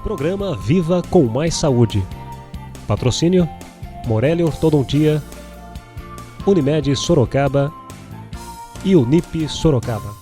Programa Viva com Mais Saúde. Patrocínio: Morelli Ortodontia, Unimed Sorocaba e Unip Sorocaba.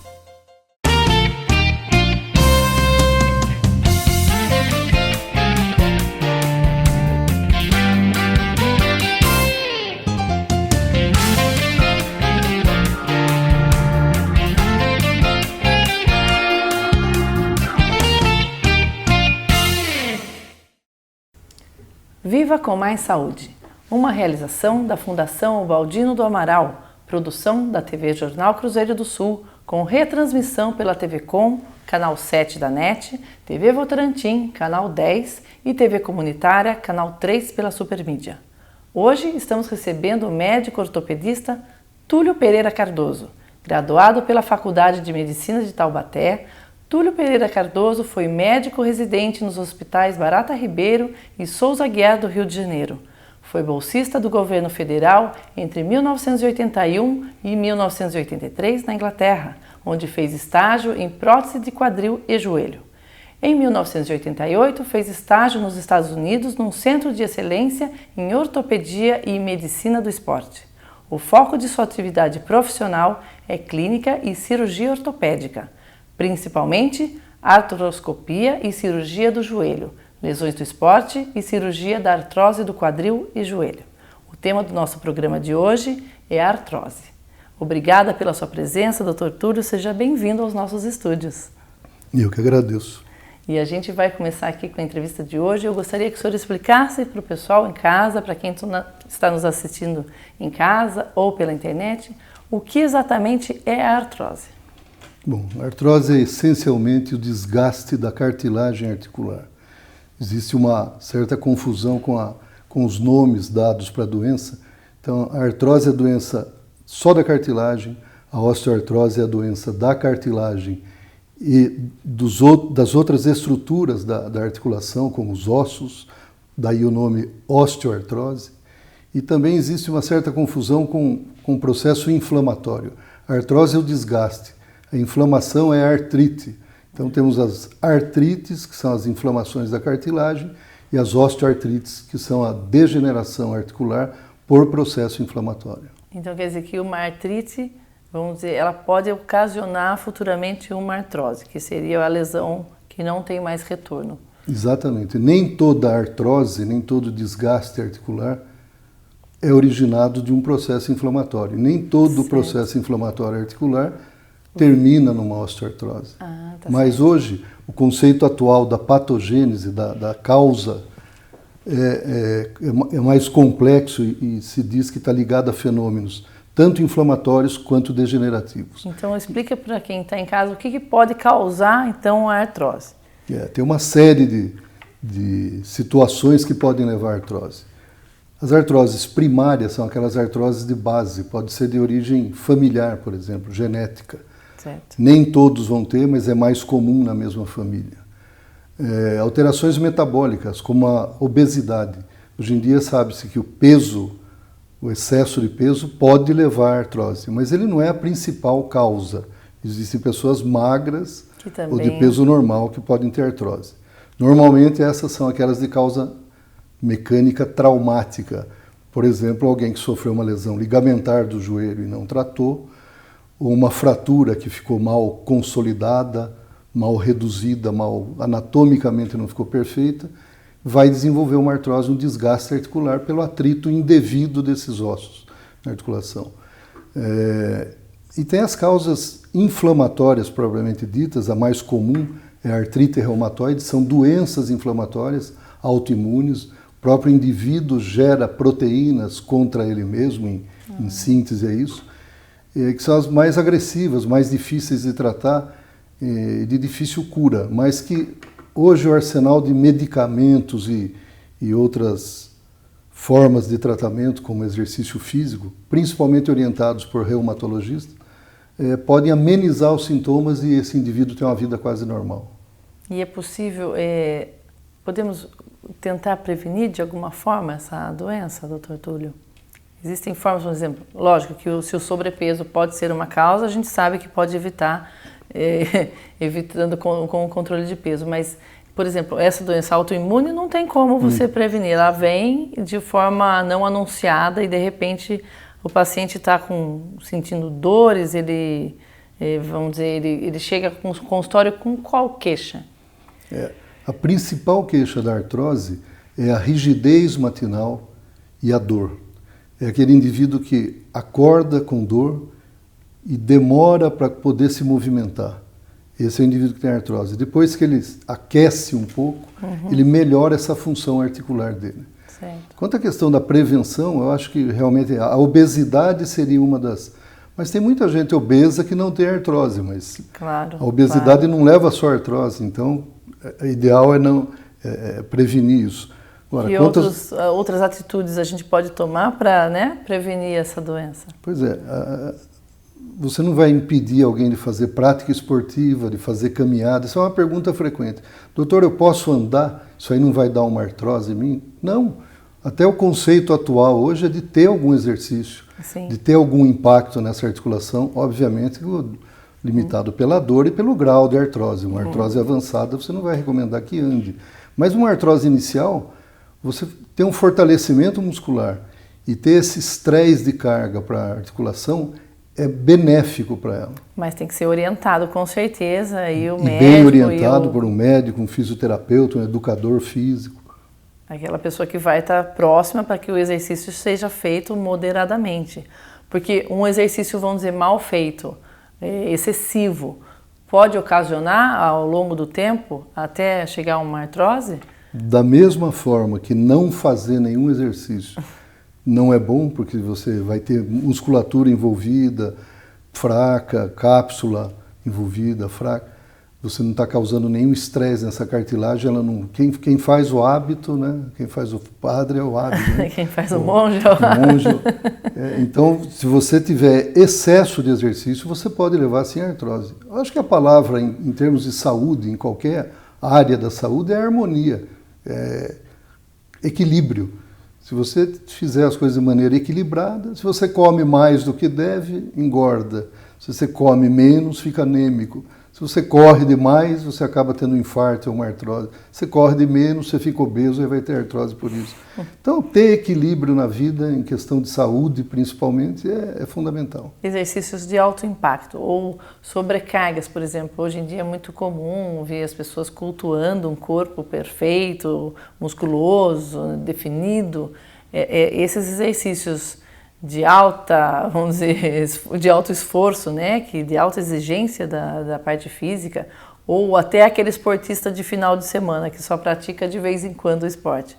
Viva com Mais Saúde, uma realização da Fundação Ubaldino do Amaral, produção da TV Jornal Cruzeiro do Sul, com retransmissão pela TV Com, canal 7 da NET, TV Votorantim, canal 10 e TV Comunitária, canal 3 pela Supermídia. Hoje estamos recebendo o médico ortopedista Túlio Pereira Cardoso, graduado pela Faculdade de Medicina de Taubaté. Túlio Pereira Cardoso foi médico residente nos hospitais Barata Ribeiro e Souza Aguiar do Rio de Janeiro. Foi bolsista do governo federal entre 1981 e 1983 na Inglaterra, onde fez estágio em prótese de quadril e joelho. Em 1988, fez estágio nos Estados Unidos num centro de excelência em ortopedia e medicina do esporte. O foco de sua atividade profissional é clínica e cirurgia ortopédica, principalmente artroscopia e cirurgia do joelho, lesões do esporte e cirurgia da artrose do quadril e joelho. O tema do nosso programa de hoje é a artrose. Obrigada pela sua presença, Dr. Túlio, seja bem-vindo aos nossos estúdios. Eu que agradeço. E a gente vai começar aqui com a entrevista de hoje. Eu gostaria que o senhor explicasse para o pessoal em casa, para quem está nos assistindo em casa ou pela internet, o que exatamente é a artrose. Bom, a artrose é essencialmente o desgaste da cartilagem articular. Existe uma certa confusão com os nomes dados para a doença. Então, a artrose é a doença só da cartilagem, a osteoartrose é a doença da cartilagem e das outras estruturas da articulação, como os ossos, daí o nome osteoartrose. E também existe uma certa confusão com o processo inflamatório. A artrose é o desgaste. A inflamação é a artrite. Então temos as artrites, que são as inflamações da cartilagem, e as osteoartrites, que são a degeneração articular por processo inflamatório. Então quer dizer que uma artrite, vamos dizer, ela pode ocasionar futuramente uma artrose, que seria a lesão que não tem mais retorno. Exatamente. Nem toda artrose, nem todo desgaste articular é originado de um processo inflamatório. Nem todo processo inflamatório articular termina numa osteoartrose. Mas certo. Hoje, o conceito atual da patogênese, da causa, é mais complexo e se diz que está ligado a fenômenos tanto inflamatórios quanto degenerativos. Então, explica para quem está em casa o que pode causar, então, a artrose. Tem uma série de situações que podem levar à artrose. As artroses primárias são aquelas artroses de base, pode ser de origem familiar, por exemplo, genética. Certo. Nem todos vão ter, mas é mais comum na mesma família. Alterações metabólicas, como a obesidade. Hoje em dia sabe-se que o excesso de peso pode levar à artrose, mas ele não é a principal causa. Existem pessoas magras ou de peso normal que podem ter artrose. Normalmente essas são aquelas de causa mecânica traumática. Por exemplo, alguém que sofreu uma lesão ligamentar do joelho e não tratou, ou uma fratura que ficou mal consolidada, mal reduzida, anatomicamente não ficou perfeita, vai desenvolver uma artrose, um desgaste articular pelo atrito indevido desses ossos na articulação. E tem as causas inflamatórias propriamente ditas, a mais comum é a artrite reumatoide, são doenças inflamatórias autoimunes, o próprio indivíduo gera proteínas contra ele mesmo, em síntese é isso, que são as mais agressivas, mais difíceis de tratar, de difícil cura, mas que hoje o arsenal de medicamentos e outras formas de tratamento, como exercício físico, principalmente orientados por reumatologistas, podem amenizar os sintomas e esse indivíduo ter uma vida quase normal. E é possível, podemos tentar prevenir de alguma forma essa doença, Dr. Túlio? Existem formas, por exemplo, lógico que se o sobrepeso pode ser uma causa, a gente sabe que pode evitar, evitando com o controle de peso, mas Por exemplo, essa doença autoimune não tem como você prevenir. Ela vem de forma não anunciada e, de repente, o paciente está sentindo dores, vamos dizer, ele chega com o consultório com qual queixa? A principal queixa da artrose é a rigidez matinal e a dor. É aquele indivíduo que acorda com dor e demora para poder se movimentar. Esse é o indivíduo que tem artrose. Depois que ele aquece um pouco, ele melhora essa função articular dele. Certo. Quanto à questão da prevenção, eu acho que realmente a obesidade seria uma das... Mas tem muita gente obesa que não tem artrose, mas Claro, a obesidade não leva só a artrose, então o ideal é prevenir isso. Agora, e outras atitudes a gente pode tomar para, né, prevenir essa doença? Pois é, você não vai impedir alguém de fazer prática esportiva, de fazer caminhada. Isso é uma pergunta frequente. Doutor, eu posso andar? Isso aí não vai dar uma artrose em mim? Não. Até o conceito atual hoje é de ter algum exercício, Sim. de ter algum impacto nessa articulação, obviamente limitado pela dor e pelo grau de artrose. Uma artrose avançada você não vai recomendar que ande. Mas uma artrose inicial, você tem um fortalecimento muscular e ter esse estresse de carga para a articulação é benéfico para ela. Mas tem que ser orientado, com certeza, e o médico... bem orientado por um médico, um fisioterapeuta, um educador físico. Aquela pessoa que vai estar próxima para que o exercício seja feito moderadamente. Porque um exercício, vamos dizer, mal feito, excessivo, pode ocasionar, ao longo do tempo, até chegar a uma artrose? Da mesma forma que não fazer nenhum exercício não é bom, porque você vai ter musculatura envolvida, fraca, cápsula envolvida, fraca. Você não está causando nenhum estresse nessa cartilagem. Ela não, quem faz o hábito, né? Quem faz o padre é o hábito. Né? Quem faz o monge é o monge. Então, se você tiver excesso de exercício, você pode levar sim a artrose. Eu acho que a palavra, em termos de saúde, em qualquer área da saúde, é harmonia, é equilíbrio. Se você fizer as coisas de maneira equilibrada, se você come mais do que deve, engorda. Se você come menos, fica anêmico. Se você corre demais, você acaba tendo um infarto ou uma artrose. Se você corre de menos, você fica obeso e vai ter artrose por isso. Então, ter equilíbrio na vida, em questão de saúde principalmente, é fundamental. Exercícios de alto impacto ou sobrecargas, por exemplo. Hoje em dia é muito comum ver as pessoas cultuando um corpo perfeito, musculoso, definido. Esses exercícios de alta, vamos dizer, de alto esforço, né, de alta exigência da parte física, ou até aquele esportista de final de semana que só pratica de vez em quando o esporte.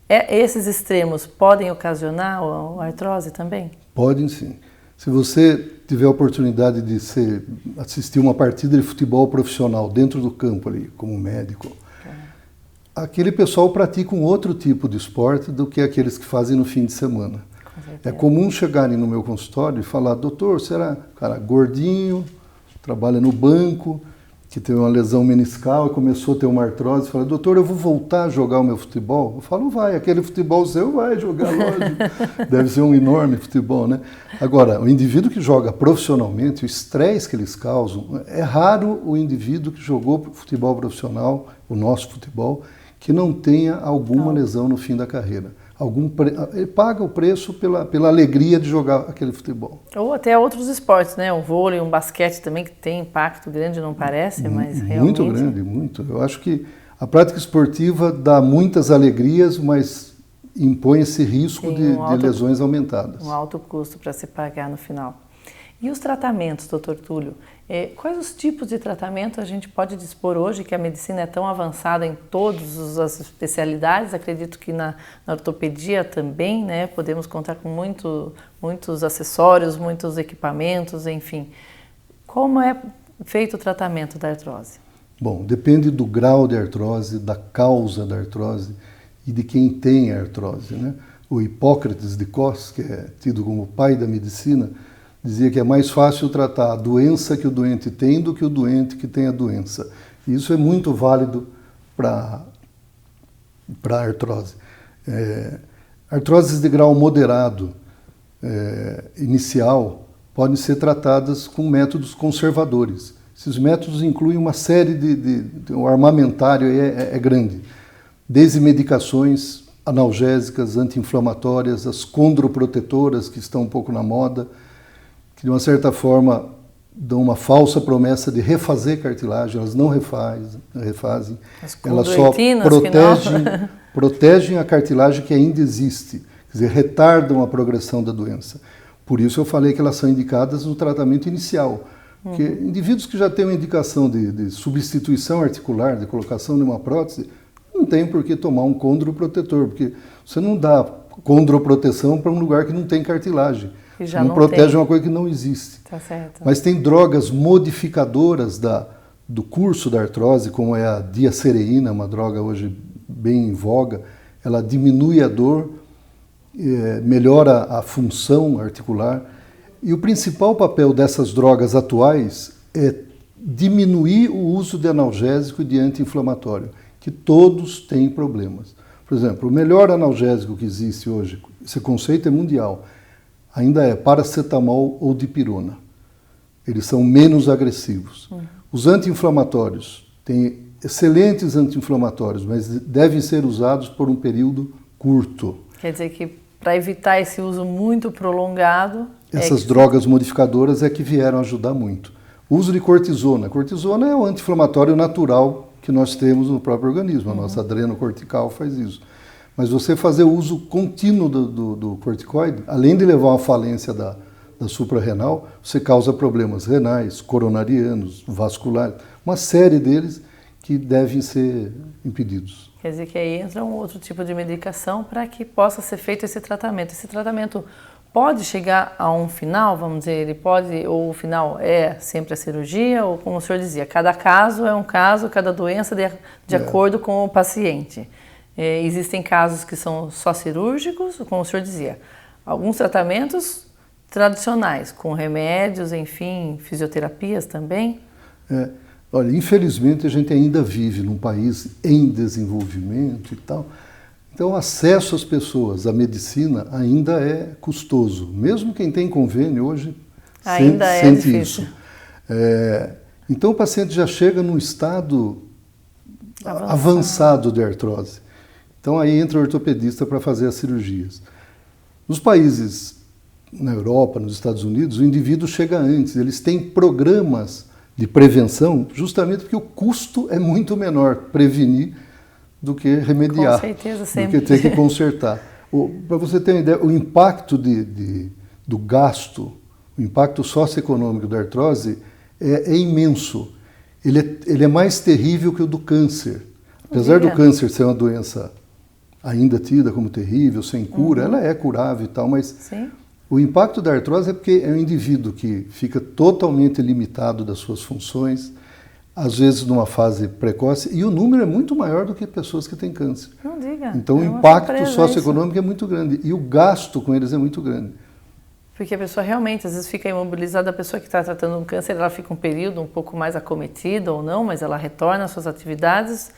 Esses extremos podem ocasionar a artrose também? Podem sim. Se você tiver a oportunidade de assistir uma partida de futebol profissional dentro do campo ali, como médico, aquele pessoal pratica um outro tipo de esporte do que aqueles que fazem no fim de semana. É comum chegarem no meu consultório e falar: doutor, será cara gordinho, trabalha no banco, que teve uma lesão meniscal e começou a ter uma artrose, fala: doutor, eu vou voltar a jogar o meu futebol? Eu falo: vai, aquele futebol seu vai jogar, lógico. Deve ser um enorme futebol, né? Agora, o indivíduo que joga profissionalmente, o estresse que eles causam, é raro o indivíduo que jogou futebol profissional, o nosso futebol, que não tenha alguma lesão no fim da carreira. Ele paga o preço pela alegria de jogar aquele futebol. Ou até outros esportes, né? O vôlei, um basquete também, que tem impacto grande, não parece, mas realmente... Muito grande, muito. Eu acho que a prática esportiva dá muitas alegrias, mas impõe esse risco de lesões aumentadas. Um alto custo para se pagar no final. E os tratamentos, doutor Túlio? Quais os tipos de tratamento a gente pode dispor hoje, que a medicina é tão avançada em todas as especialidades? Acredito que na ortopedia também, né? Podemos contar com muitos acessórios, muitos equipamentos, enfim. Como é feito o tratamento da artrose? Bom, depende do grau de artrose, da causa da artrose e de quem tem a artrose, né? O Hipócrates de Cos, que é tido como o pai da medicina, dizia que é mais fácil tratar a doença que o doente tem do que o doente que tem a doença. E isso é muito válido para a artrose. Artroses de grau moderado inicial podem ser tratadas com métodos conservadores. Esses métodos incluem uma série o armamentário é grande, desde medicações analgésicas, anti-inflamatórias, as condroprotetoras, que estão um pouco na moda, que de uma certa forma dão uma falsa promessa de refazer cartilagem, elas não refazem, elas só protegem a cartilagem que ainda existe, quer dizer, retardam a progressão da doença. Por isso eu falei que elas são indicadas no tratamento inicial, porque indivíduos que já têm uma indicação de substituição articular, de colocação de uma prótese, não tem por que tomar um condroprotetor, porque você não dá condroproteção para um lugar que não tem cartilagem. Já não protege uma coisa que não existe. Tá certo. Mas tem drogas modificadoras do curso da artrose, como é a diacereína, uma droga hoje bem em voga. Ela diminui a dor, melhora a função articular. E o principal papel dessas drogas atuais é diminuir o uso de analgésico e de anti-inflamatório, que todos têm problemas. Por exemplo, o melhor analgésico que existe hoje, esse conceito é mundial, ainda é paracetamol ou dipirona. Eles são menos agressivos. Os anti-inflamatórios, têm excelentes anti-inflamatórios, mas devem ser usados por um período curto. Quer dizer que para evitar esse uso muito prolongado... Essas drogas modificadoras é que vieram ajudar muito. O uso de cortisona. Cortisona é o anti-inflamatório natural que nós temos no próprio organismo. A nossa adrenocortical faz isso. Mas você fazer o uso contínuo do corticoide, além de levar a uma falência da suprarrenal, você causa problemas renais, coronarianos, vasculares, uma série deles que devem ser impedidos. Quer dizer que aí entra um outro tipo de medicação para que possa ser feito esse tratamento. Esse tratamento pode chegar a um final, vamos dizer, ele pode, ou o final é sempre a cirurgia, ou como o senhor dizia, cada caso é um caso, cada doença de acordo com o paciente. Existem casos que são só cirúrgicos, como o senhor dizia, alguns tratamentos tradicionais, com remédios, enfim, fisioterapias também. Olha, infelizmente a gente ainda vive num país em desenvolvimento e tal, então o acesso às pessoas à medicina ainda é custoso, mesmo quem tem convênio hoje sente isso. Então o paciente já chega num estado avançado de artrose. Então aí entra o ortopedista para fazer as cirurgias. Nos países, na Europa, nos Estados Unidos, o indivíduo chega antes, eles têm programas de prevenção justamente porque o custo é muito menor prevenir do que remediar, com certeza, sempre. do que ter que consertar. Para você ter uma ideia, o impacto do gasto, o impacto socioeconômico da artrose é imenso. Ele é mais terrível que o do câncer. Apesar do câncer ser uma doença ainda tida como terrível, sem cura, ela é curável e tal, mas Sim. O impacto da artrose é porque é um indivíduo que fica totalmente limitado das suas funções, às vezes numa fase precoce, e o número é muito maior do que pessoas que têm câncer. Não diga. Então o impacto socioeconômico é muito grande e o gasto com eles é muito grande. Porque a pessoa realmente, às vezes, fica imobilizada, a pessoa que está tratando um câncer, ela fica um período um pouco mais acometida ou não, mas ela retorna às suas atividades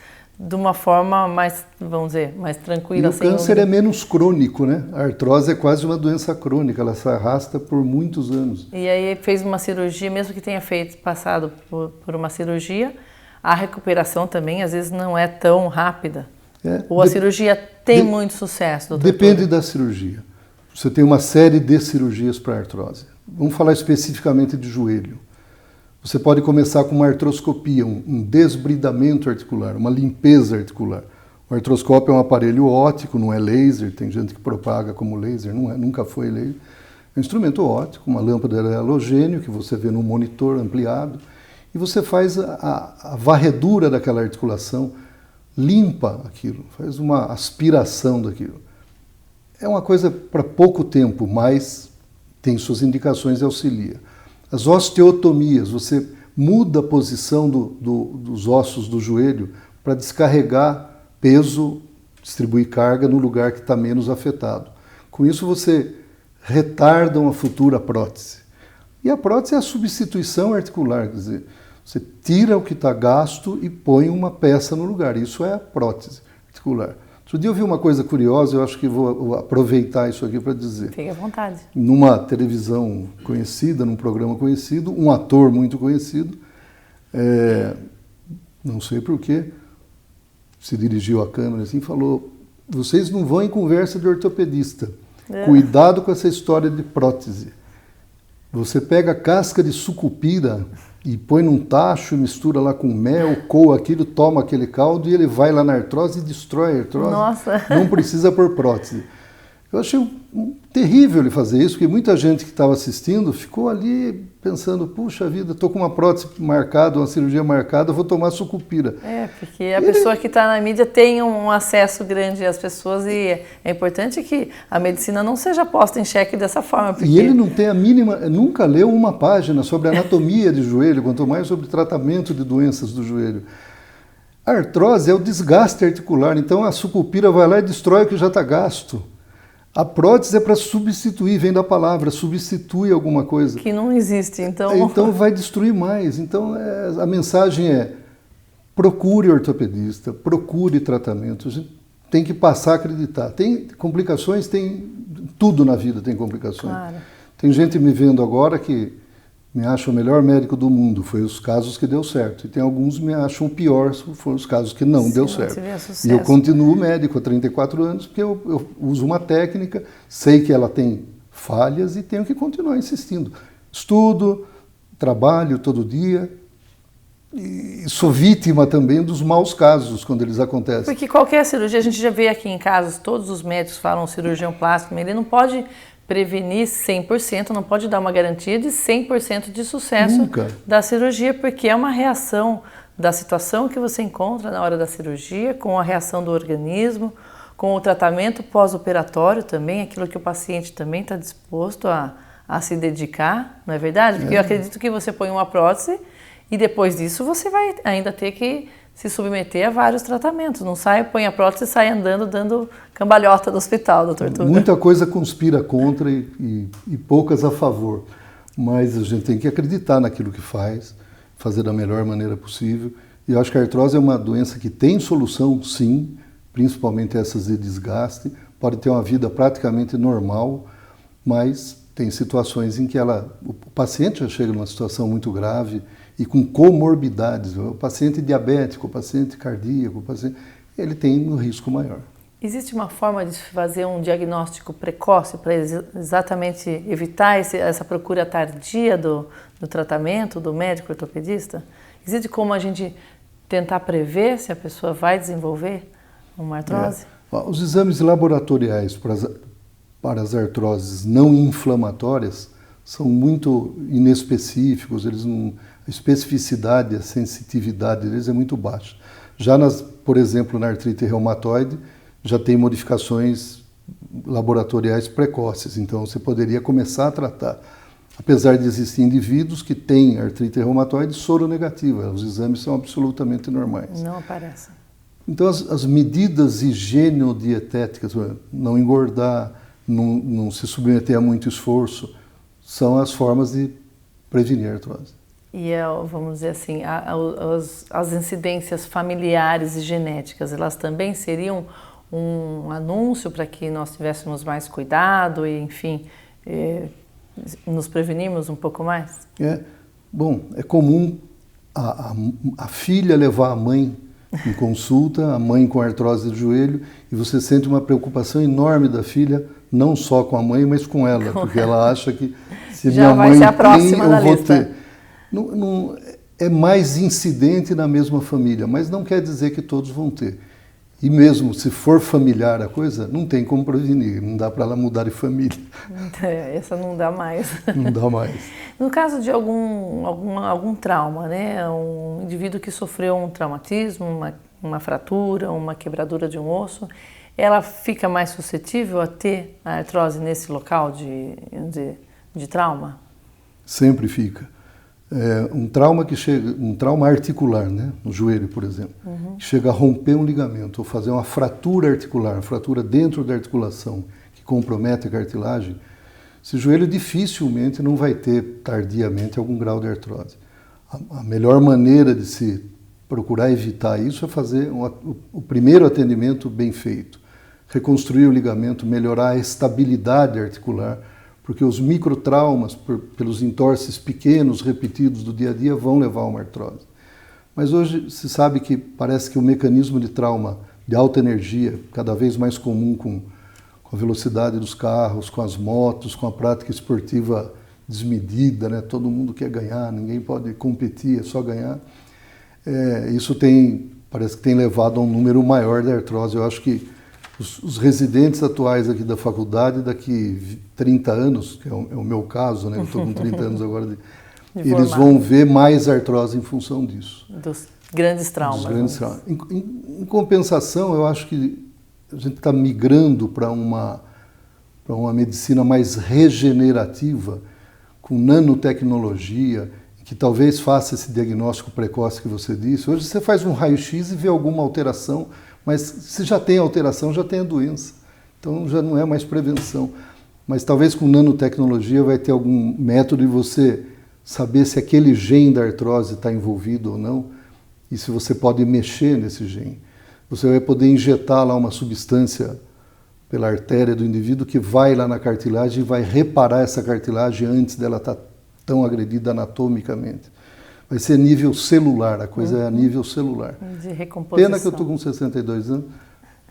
de uma forma mais, vamos dizer, mais tranquila. E o câncer é menos crônico, né? A artrose é quase uma doença crônica, ela se arrasta por muitos anos. E aí fez uma cirurgia, mesmo que tenha passado por uma cirurgia, a recuperação também às vezes não é tão rápida. Ou a cirurgia tem muito sucesso, doutor? Depende da cirurgia. Você tem uma série de cirurgias para artrose. Vamos falar especificamente de joelho. Você pode começar com uma artroscopia, um desbridamento articular, uma limpeza articular. O artroscópio é um aparelho óptico, não é laser, tem gente que propaga como laser, nunca foi laser. É um instrumento óptico, uma lâmpada de halogênio que você vê num monitor ampliado, e você faz a varredura daquela articulação, limpa aquilo, faz uma aspiração daquilo. É uma coisa para pouco tempo, mas tem suas indicações e auxilia. As osteotomias, você muda a posição dos ossos do joelho para descarregar peso, distribuir carga no lugar que está menos afetado. Com isso você retarda uma futura prótese. E a prótese é a substituição articular, quer dizer, você tira o que está gasto e põe uma peça no lugar. Isso é a prótese articular. Outro dia eu vi uma coisa curiosa, eu acho que vou aproveitar isso aqui para dizer. Fique à vontade. Numa televisão conhecida, num programa conhecido, um ator muito conhecido Não sei porquê, se dirigiu à câmera assim e falou: vocês não vão em conversa de ortopedista. Cuidado com essa história de prótese. Você pega a casca de sucupira e põe num tacho, mistura lá com mel, coa aquilo, toma aquele caldo e ele vai lá na artrose e destrói a artrose. Nossa. Não precisa pôr prótese. Eu achei terrível ele fazer isso, porque muita gente que estava assistindo ficou ali pensando: puxa vida, estou com uma prótese marcada, uma cirurgia marcada, vou tomar sucupira. Porque a pessoa que está na mídia tem um acesso grande às pessoas e é importante que a medicina não seja posta em xeque dessa forma. Porque... E ele não tem a mínima, nunca leu uma página sobre anatomia de joelho, quanto mais sobre tratamento de doenças do joelho. A artrose é o desgaste articular, então a sucupira vai lá e destrói o que já está gasto. A prótese é para substituir, vem da palavra, substitui alguma coisa. Que não existe, então... Então vai destruir mais. Então a mensagem é: procure ortopedista, procure tratamento. A gente tem que passar a acreditar. Tem complicações, tem tudo na vida tem complicações. Claro. Tem gente me vendo agora que me acha o melhor médico do mundo, foi os casos que deu certo. E tem alguns que me acham o pior, foram os casos que não deu certo. E eu continuo médico há 34 anos, porque eu uso uma técnica, sei que ela tem falhas e tenho que continuar insistindo. Estudo, trabalho todo dia e sou vítima também dos maus casos quando eles acontecem. Porque qualquer cirurgia, a gente já vê aqui em casos, todos os médicos falam cirurgião plástico, mas ele não pode prevenir 100%, não pode dar uma garantia de 100% de sucesso Nunca. Da cirurgia, porque é uma reação da situação que você encontra na hora da cirurgia, com a reação do organismo, com o tratamento pós-operatório também, aquilo que o paciente também está disposto a se dedicar, não é verdade? Porque eu acredito que você põe uma prótese e depois disso você vai ainda ter que se submeter a vários tratamentos. Não sai, põe a prótese e sai andando, dando cambalhota do hospital, doutor Tuga. Muita coisa conspira contra e poucas a favor. Mas a gente tem que acreditar naquilo que faz, fazer da melhor maneira possível. E eu acho que a artrose é uma doença que tem solução, sim, principalmente essas de desgaste. Pode ter uma vida praticamente normal, mas tem situações em que o paciente já chega numa situação muito grave e com comorbidades. O paciente diabético, o paciente cardíaco, ele tem um risco maior. Existe uma forma de fazer um diagnóstico precoce para exatamente evitar essa procura tardia do tratamento do médico ortopedista? Existe como a gente tentar prever se a pessoa vai desenvolver uma artrose? Os exames laboratoriais para as artroses não inflamatórias são muito inespecíficos, a especificidade, a sensitividade deles é muito baixa. Já, por exemplo, na artrite reumatoide, já tem modificações laboratoriais precoces, então você poderia começar a tratar. Apesar de existir indivíduos que têm artrite reumatoide soronegativa, os exames são absolutamente normais. Não aparecem. Então as medidas higienodietéticas, não engordar, não se submeter a muito esforço, são as formas de prevenir a artrose. E, vamos dizer assim, as incidências familiares e genéticas, elas também seriam um anúncio para que nós tivéssemos mais cuidado e, enfim, nos prevenirmos um pouco mais? Bom, é comum a filha levar a mãe em consulta, a mãe com artrose do joelho, e você sente uma preocupação enorme da filha, não só com a mãe, mas com ela, porque ela acha que se já minha mãe ser a próxima tem, eu da vou lista. ter. Não, é mais incidente na mesma família, mas não quer dizer que todos vão ter. E mesmo se for familiar a coisa, não tem como prevenir, não dá para ela mudar de família. Essa não dá mais. Não dá mais. No caso de algum trauma, né? Um indivíduo que sofreu um traumatismo, uma fratura, uma quebradura de um osso, ela fica mais suscetível a ter a artrose nesse local de trauma? Sempre fica. Um trauma articular, né? No joelho, por exemplo, que chega a romper um ligamento ou fazer uma fratura articular, uma fratura dentro da articulação que compromete a cartilagem, esse joelho dificilmente não vai ter tardiamente algum grau de artrose. A melhor maneira de se procurar evitar isso é fazer o primeiro atendimento bem feito, reconstruir o ligamento, melhorar a estabilidade articular, porque os microtraumas, pelos entorces pequenos repetidos do dia a dia, vão levar a uma artrose. Mas hoje se sabe que parece que o mecanismo de trauma de alta energia, cada vez mais comum com a velocidade dos carros, com as motos, com a prática esportiva desmedida, né? Todo mundo quer ganhar, ninguém pode competir, é só ganhar. Isso parece que tem levado a um número maior de artrose. Eu acho que os residentes atuais aqui da faculdade, daqui 30 anos, que é o meu caso, né? Eu estou com 30 anos agora, eles vão ver mais artrose em função disso. Dos grandes traumas. Dos grandes traumas. Em compensação, eu acho que a gente está migrando para uma medicina mais regenerativa, com nanotecnologia, que talvez faça esse diagnóstico precoce que você disse. Hoje você faz um raio-x e vê alguma alteração, mas se já tem alteração, já tem a doença. Então já não é mais prevenção. Mas talvez com nanotecnologia vai ter algum método de você saber se aquele gene da artrose está envolvido ou não, e se você pode mexer nesse gene. Você vai poder injetar lá uma substância pela artéria do indivíduo que vai lá na cartilagem e vai reparar essa cartilagem antes dela estar tão agredida anatomicamente. Vai ser nível celular, a coisa é a nível celular. De recomposição. Pena que eu estou com 62 anos,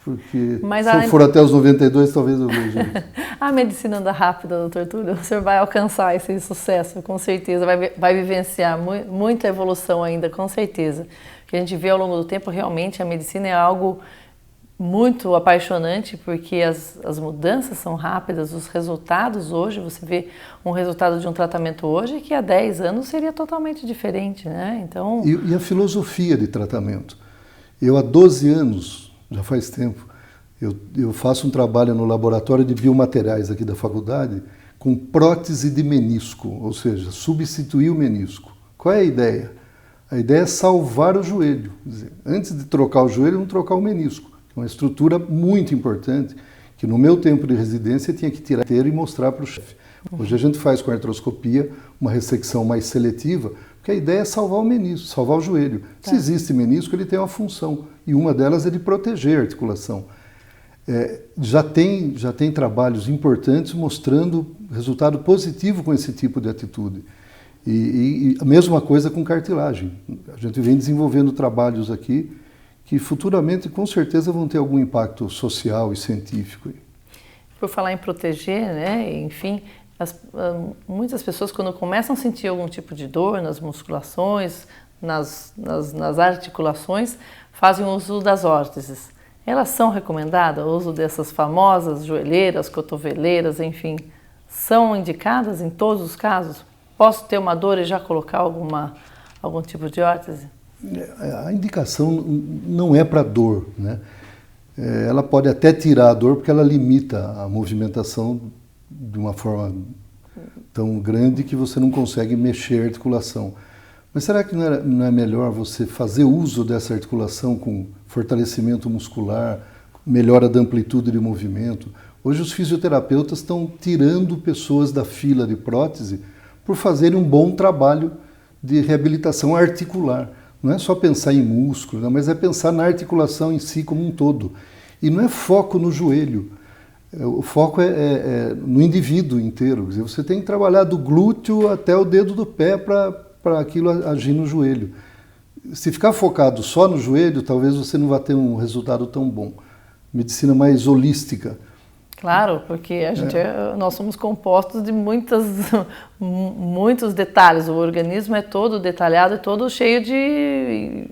porque se eu for até os 92, talvez eu veja isso. A medicina anda rápida, doutor Túlio. O senhor vai alcançar esse sucesso, com certeza. Vai vivenciar muita evolução ainda, com certeza. O que a gente vê ao longo do tempo, realmente, a medicina é algo muito apaixonante, porque as mudanças são rápidas, os resultados hoje, você vê um resultado de um tratamento hoje que há 10 anos seria totalmente diferente, né? Então... E a filosofia de tratamento. Eu há 12 anos, já faz tempo, eu faço um trabalho no laboratório de biomateriais aqui da faculdade com prótese de menisco, ou seja, substituir o menisco. Qual é a ideia? A ideia é salvar o joelho. Quer dizer, antes de trocar o joelho, não trocar o menisco. Uma estrutura muito importante, que no meu tempo de residência tinha que tirar inteiro e mostrar para o chefe. Hoje a gente faz com a artroscopia uma ressecção mais seletiva, porque a ideia é salvar o menisco, salvar o joelho. Se existe menisco, ele tem uma função, e uma delas é de proteger a articulação. Já tem trabalhos importantes mostrando resultado positivo com esse tipo de atitude. E a mesma coisa com cartilagem. A gente vem desenvolvendo trabalhos aqui que futuramente, com certeza, vão ter algum impacto social e científico. Por falar em proteger, né, enfim, muitas pessoas, quando começam a sentir algum tipo de dor nas musculações, nas articulações, fazem uso das órteses. Elas são recomendadas, o uso dessas famosas joelheiras, cotoveleiras, enfim, são indicadas em todos os casos? Posso ter uma dor e já colocar algum tipo de órtese? A indicação não é para dor, né? Ela pode até tirar a dor porque ela limita a movimentação de uma forma tão grande que você não consegue mexer a articulação. Mas será que não é melhor você fazer uso dessa articulação com fortalecimento muscular, melhora da amplitude de movimento? Hoje os fisioterapeutas estão tirando pessoas da fila de prótese por fazerem um bom trabalho de reabilitação articular. Não é só pensar em músculo, né, mas é pensar na articulação em si como um todo. E não é foco no joelho, o foco é no indivíduo inteiro. Quer dizer, você tem que trabalhar do glúteo até o dedo do pé para aquilo agir no joelho. Se ficar focado só no joelho, talvez você não vá ter um resultado tão bom. Medicina mais holística. Claro, porque nós somos compostos de muitos detalhes. O organismo é todo detalhado, é todo cheio de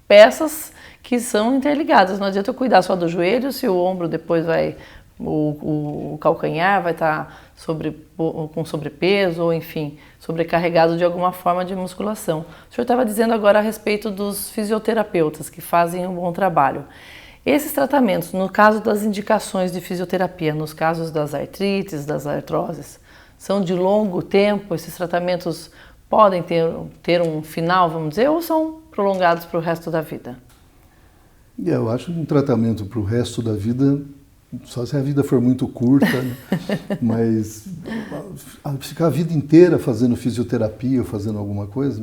peças que são interligadas. Não adianta eu cuidar só do joelho, se o ombro depois o calcanhar vai estar com sobrepeso ou, enfim, sobrecarregado de alguma forma de musculação. O senhor estava dizendo agora a respeito dos fisioterapeutas que fazem um bom trabalho. Esses tratamentos, no caso das indicações de fisioterapia, nos casos das artrites, das artroses, são de longo tempo? Esses tratamentos podem ter um final, vamos dizer, ou são prolongados para o resto da vida? Eu acho que um tratamento para o resto da vida, só se a vida for muito curta, né? Mas ficar a vida inteira fazendo fisioterapia, fazendo alguma coisa,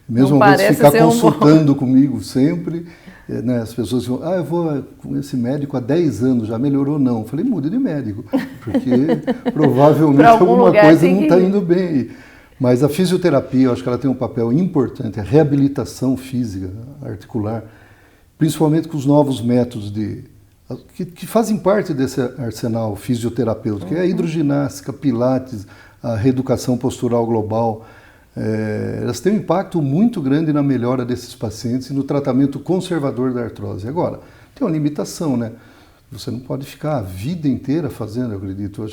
mesmo uma vez ficar consultando comigo sempre, né? As pessoas dizem, eu vou com esse médico há 10 anos, já melhorou? Não. Eu falei, mude de médico, porque provavelmente alguma coisa não está indo bem. Mas a fisioterapia, eu acho que ela tem um papel importante, a reabilitação física, articular, principalmente com os novos métodos que fazem parte desse arsenal fisioterapêutico, que é a hidroginástica, pilates, a reeducação postural global. Elas têm um impacto muito grande na melhora desses pacientes e no tratamento conservador da artrose. Agora, tem uma limitação, né? Você não pode ficar a vida inteira fazendo, eu acredito.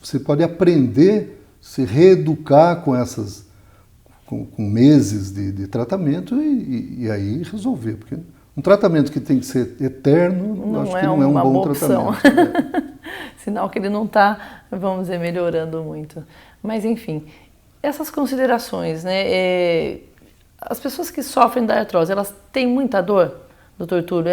Você pode aprender, se reeducar com meses de tratamento e aí resolver. Porque um tratamento que tem que ser eterno, acho que não é um bom opção. tratamento. Sinal que ele não está, vamos dizer, melhorando muito. Mas, enfim, essas considerações, né? As pessoas que sofrem da artrose, elas têm muita dor, doutor Túlio?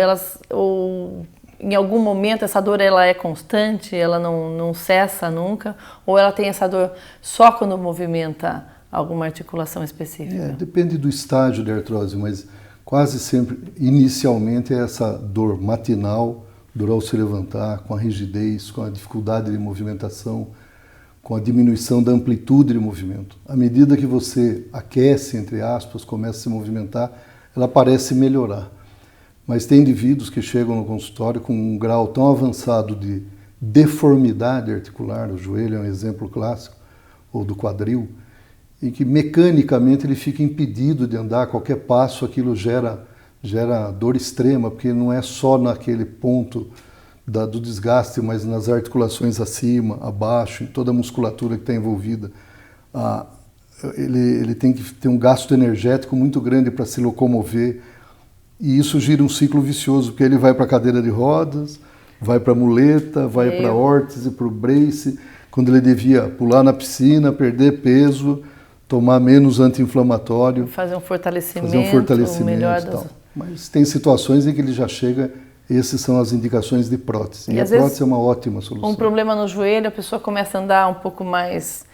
Ou em algum momento essa dor ela é constante, ela não cessa nunca? Ou ela tem essa dor só quando movimenta alguma articulação específica? Depende do estágio da artrose, mas quase sempre, inicialmente, é essa dor matinal, dor ao se levantar, com a rigidez, com a dificuldade de movimentação, com a diminuição da amplitude de movimento. À medida que você aquece, entre aspas, começa a se movimentar, ela parece melhorar. Mas tem indivíduos que chegam no consultório com um grau tão avançado de deformidade articular, o joelho é um exemplo clássico, ou do quadril, em que mecanicamente ele fica impedido de andar, qualquer passo aquilo gera dor extrema, porque não é só naquele ponto do desgaste, mas nas articulações acima, abaixo, em toda a musculatura que está envolvida. Ele tem que ter um gasto energético muito grande para se locomover, e isso gira um ciclo vicioso, porque ele vai para a cadeira de rodas, vai para a muleta, vai para a órtese, para o brace, quando ele devia pular na piscina, perder peso, tomar menos anti-inflamatório. Fazer um fortalecimento. Melhor das... Mas tem situações em que ele já chega, essas são as indicações de prótese. E a prótese é uma ótima solução. Um problema no joelho, a pessoa começa a andar um pouco mais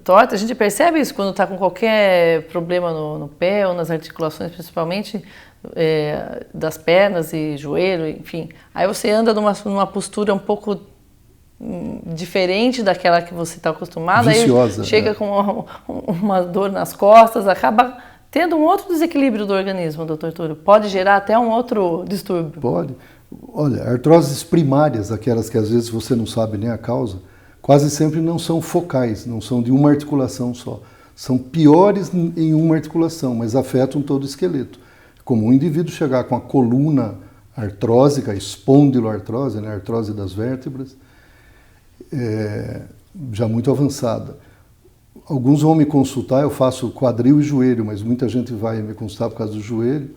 torta. A gente percebe isso quando está com qualquer problema no pé ou nas articulações, principalmente das pernas e joelho, enfim. Aí você anda numa postura um pouco diferente daquela que você está acostumado, viciosa, aí chega com uma dor nas costas, acaba tendo um outro desequilíbrio do organismo, doutor Túlio. Pode gerar até um outro distúrbio. Pode. Olha, artroses primárias, aquelas que às vezes você não sabe nem a causa, quase sempre não são focais, não são de uma articulação só. São piores em uma articulação, mas afetam todo o esqueleto. Como um indivíduo chegar com a coluna artrósica, espondiloartrose, né, artrose das vértebras, já muito avançada. Alguns vão me consultar, eu faço quadril e joelho, mas muita gente vai me consultar por causa do joelho,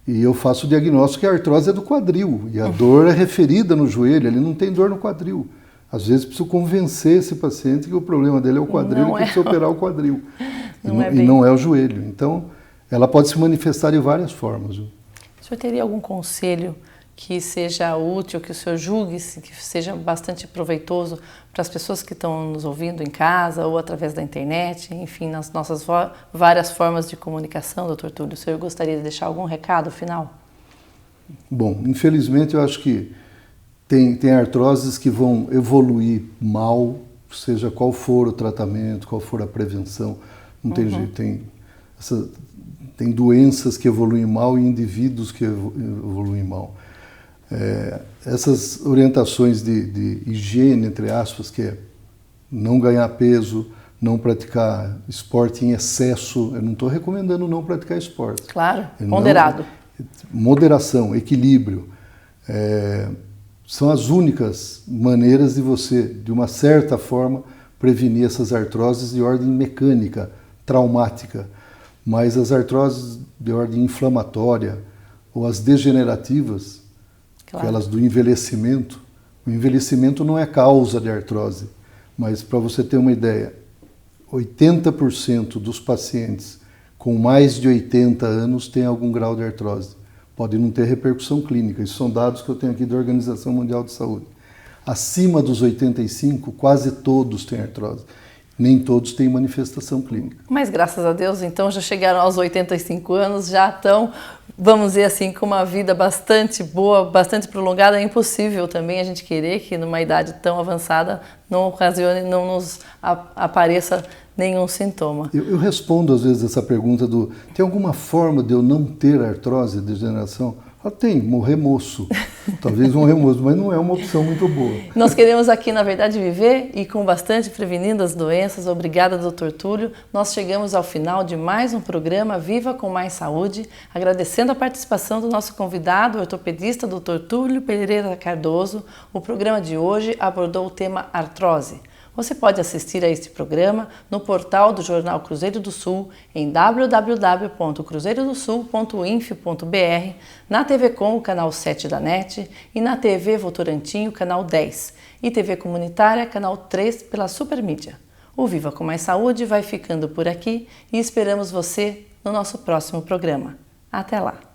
e eu faço o diagnóstico que a artrose é do quadril, e a dor é referida no joelho, ele não tem dor no quadril. Às vezes preciso convencer esse paciente que o problema dele é o quadril, ele precisa operar o quadril, e não é o joelho. Então, ela pode se manifestar de várias formas. O senhor teria algum conselho que seja útil, que o senhor julgue, que seja bastante proveitoso para as pessoas que estão nos ouvindo em casa ou através da internet, enfim, nas nossas várias formas de comunicação, doutor Túlio? O senhor gostaria de deixar algum recado final? Bom, infelizmente eu acho que tem artroses que vão evoluir mal, seja qual for o tratamento, qual for a prevenção, não tem jeito, tem doenças que evoluem mal e indivíduos que evoluem mal. Essas orientações de higiene, entre aspas, que é não ganhar peso, não praticar esporte em excesso. Eu não estou recomendando não praticar esporte. Claro, ponderado. Moderação, equilíbrio. São as únicas maneiras de você, de uma certa forma, prevenir essas artroses de ordem mecânica, traumática. Mas as artroses de ordem inflamatória ou as degenerativas, aquelas do envelhecimento, o envelhecimento não é causa de artrose, mas para você ter uma ideia, 80% dos pacientes com mais de 80 anos têm algum grau de artrose. Pode não ter repercussão clínica, isso são dados que eu tenho aqui da Organização Mundial de Saúde. Acima dos 85, quase todos têm artrose. Nem todos têm manifestação clínica. Mas graças a Deus, então, já chegaram aos 85 anos, já estão, vamos dizer assim, com uma vida bastante boa, bastante prolongada. É impossível também a gente querer que numa idade tão avançada não ocasione, não nos apareça nenhum sintoma. Eu respondo às vezes essa pergunta tem alguma forma de eu não ter artrose, degeneração? Tem, morrer moço. Talvez morrer moço, mas não é uma opção muito boa. Nós queremos aqui, na verdade, viver e com bastante prevenindo as doenças. Obrigada, Dr. Túlio. Nós chegamos ao final de mais um programa Viva com Mais Saúde, agradecendo a participação do nosso convidado, o ortopedista Dr. Túlio Pereira Cardoso. O programa de hoje abordou o tema artrose. Você pode assistir a este programa no portal do Jornal Cruzeiro do Sul, em www.cruzeirodosul.inf.br, na TV Com, canal 7 da NET, e na TV Votorantim, canal 10, e TV Comunitária, canal 3, pela Supermídia. O Viva com Mais Saúde vai ficando por aqui e esperamos você no nosso próximo programa. Até lá!